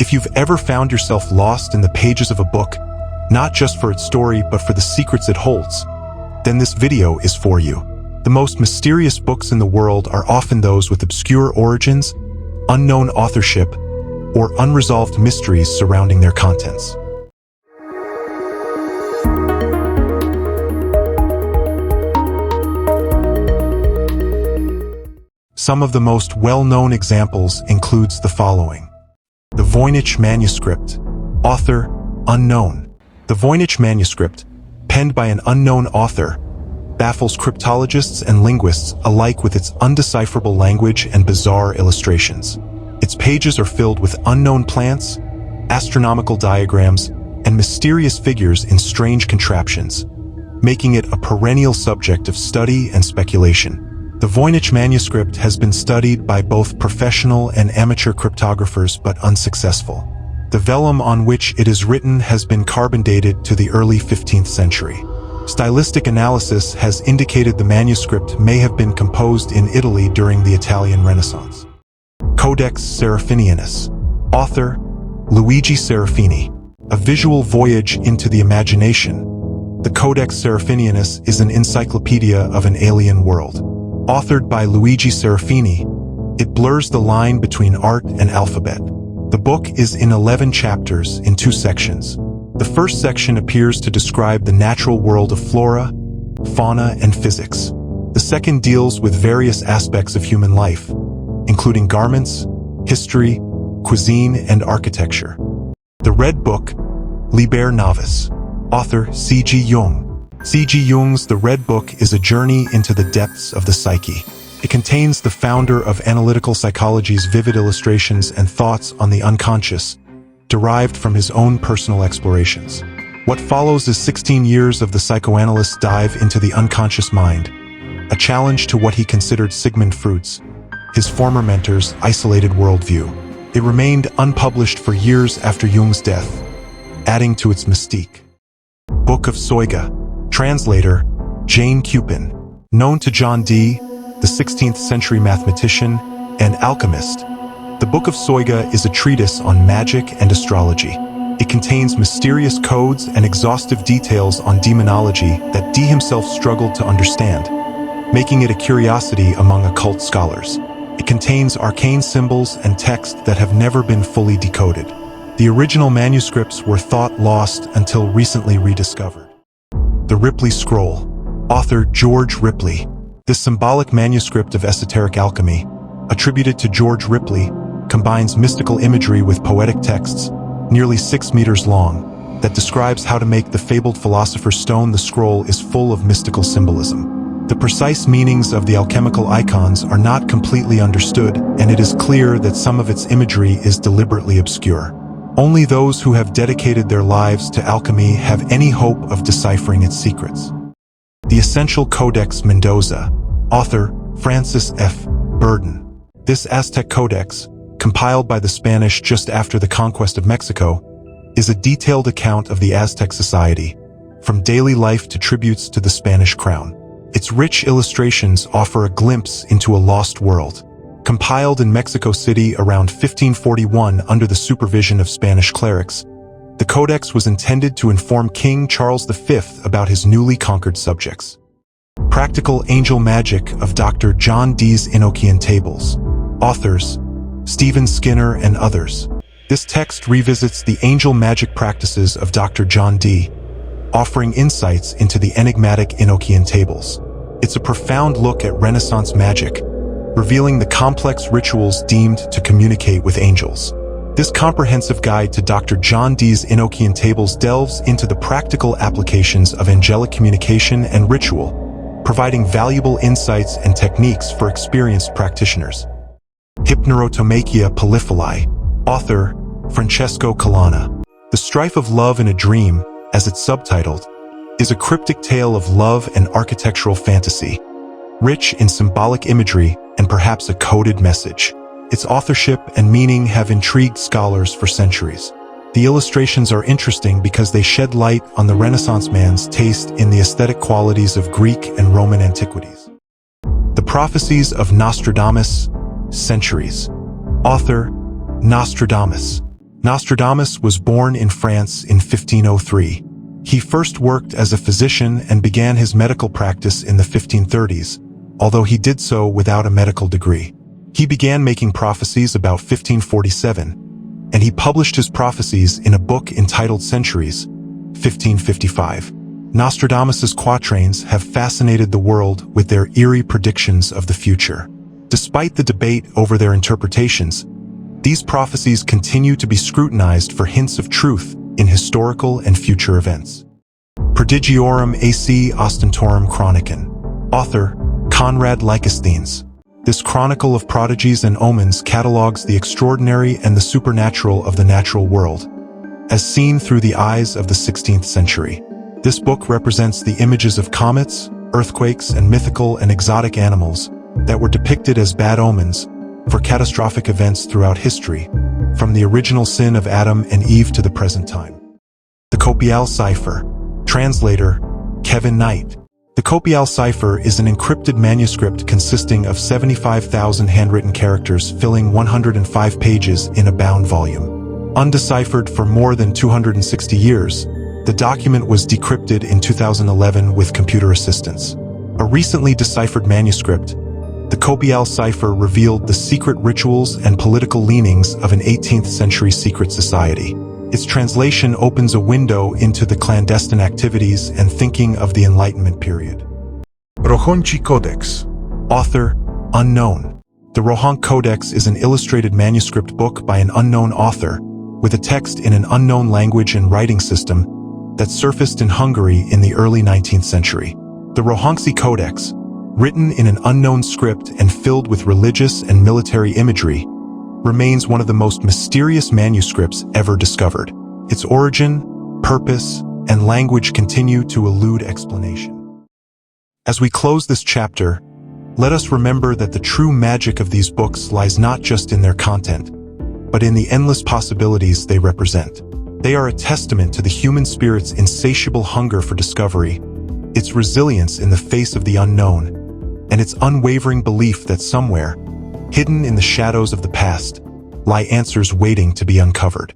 If you've ever found yourself lost in the pages of a book, not just for its story but for the secrets it holds, then this video is for you. The most mysterious books in the world are often those with obscure origins, unknown authorship, or unresolved mysteries surrounding their contents. Some of the most well-known examples includes the following. The Voynich Manuscript, author unknown. The Voynich Manuscript, penned by an unknown author, baffles cryptologists and linguists alike with its undecipherable language and bizarre illustrations. Its pages are filled with unknown plants, astronomical diagrams, and mysterious figures in strange contraptions, making it a perennial subject of study and speculation. The Voynich Manuscript has been studied by both professional and amateur cryptographers but unsuccessful. The vellum on which it is written has been carbon dated to the early 15th century. Stylistic analysis has indicated the manuscript may have been composed in Italy during the Italian Renaissance. Codex Seraphinianus, author Luigi Serapini. A visual voyage into the imagination, the Codex Seraphinianus is an encyclopedia of an alien world. Authored by Luigi Serapini, it blurs the line between art and alphabet. The book is in 11 chapters in 2 sections. The first section appears to describe the natural world of flora, fauna, and physics. The second deals with various aspects of human life, including garments, history, cuisine, and architecture. The Red Book, Liber Novus, author C.G. Jung. C.G. Jung's The Red Book is a journey into the depths of the psyche. It contains the founder of analytical psychology's vivid illustrations and thoughts on the unconscious, derived from his own personal explorations. What follows is 16 years of the psychoanalyst's dive into the unconscious mind, a challenge to what he considered Sigmund Freud's, his former mentor's, isolated worldview. It remained unpublished for years after Jung's death, adding to its mystique. Book of Soyga. Translator, Jane Cupin. Known to John Dee, the 16th century mathematician and alchemist, the Book of Soyga is a treatise on magic and astrology. It contains mysterious codes and exhaustive details on demonology that Dee himself struggled to understand, making it a curiosity among occult scholars. It contains arcane symbols and text that have never been fully decoded. The original manuscripts were thought lost until recently rediscovered. The Ripley Scroll, author George Ripley. This symbolic manuscript of esoteric alchemy, attributed to George Ripley, combines mystical imagery with poetic texts, nearly 6 meters long, that describes how to make the fabled philosopher's stone. The scroll is full of mystical symbolism. The precise meanings of the alchemical icons are not completely understood, and it is clear that some of its imagery is deliberately obscure. Only those who have dedicated their lives to alchemy have any hope of deciphering its secrets. The Essential Codex Mendoza, author Francis F. Burden. This Aztec codex, compiled by the Spanish just after the conquest of Mexico, is a detailed account of the Aztec society, from daily life to tributes to the Spanish crown. Its rich illustrations offer a glimpse into a lost world. Compiled in Mexico City around 1541 under the supervision of Spanish clerics, the codex was intended to inform King Charles V about his newly conquered subjects. Practical Angel Magic of Dr. John Dee's Enochian Tables. Authors, Stephen Skinner and others. This text revisits the angel magic practices of Dr. John Dee, offering insights into the enigmatic Enochian Tables. It's a profound look at Renaissance magic, revealing the complex rituals deemed to communicate with angels. This comprehensive guide to Dr. John Dee's Enochian Tables delves into the practical applications of angelic communication and ritual, providing valuable insights and techniques for experienced practitioners. Hypnerotomachia Polyphili, author Francesco Calana. The Strife of Love in a Dream, as it's subtitled, is a cryptic tale of love and architectural fantasy, rich in symbolic imagery and perhaps a coded message. Its authorship and meaning have intrigued scholars for centuries. The illustrations are interesting because they shed light on the Renaissance man's taste in the aesthetic qualities of Greek and Roman antiquities. The Prophecies of Nostradamus, Centuries. Author, Nostradamus. Nostradamus was born in France in 1503. He first worked as a physician and began his medical practice in the 1530s, although he did so without a medical degree. He began making prophecies about 1547, and he published his prophecies in a book entitled Centuries, 1555. Nostradamus's quatrains have fascinated the world with their eerie predictions of the future. Despite the debate over their interpretations, these prophecies continue to be scrutinized for hints of truth in historical and future events. Prodigiorum AC Ostentorum Chronicon. Author, Conrad Lycosthenes. This chronicle of prodigies and omens catalogues the extraordinary and the supernatural of the natural world, as seen through the eyes of the 16th century. This book represents the images of comets, earthquakes, and mythical and exotic animals that were depicted as bad omens for catastrophic events throughout history, from the original sin of Adam and Eve to the present time. The Copal Cipher. Translator, Kevin Knight. The Copal Cipher is an encrypted manuscript consisting of 75,000 handwritten characters filling 105 pages in a bound volume. Undeciphered for more than 260 years, the document was decrypted in 2011 with computer assistance. A recently deciphered manuscript, the Copal Cipher revealed the secret rituals and political leanings of an 18th century secret society. Its translation opens a window into the clandestine activities and thinking of the Enlightenment period. Rohan Codex. Author, unknown. The Rohan Codex is an illustrated manuscript book by an unknown author, with a text in an unknown language and writing system that surfaced in Hungary in the early 19th century. The Rohan Codex, written in an unknown script and filled with religious and military imagery, remains one of the most mysterious manuscripts ever discovered. Its origin, purpose, and language continue to elude explanation. As we close this chapter, let us remember that the true magic of these books lies not just in their content, but in the endless possibilities they represent. They are a testament to the human spirit's insatiable hunger for discovery, its resilience in the face of the unknown, and its unwavering belief that somewhere, hidden in the shadows of the past, lie answers waiting to be uncovered.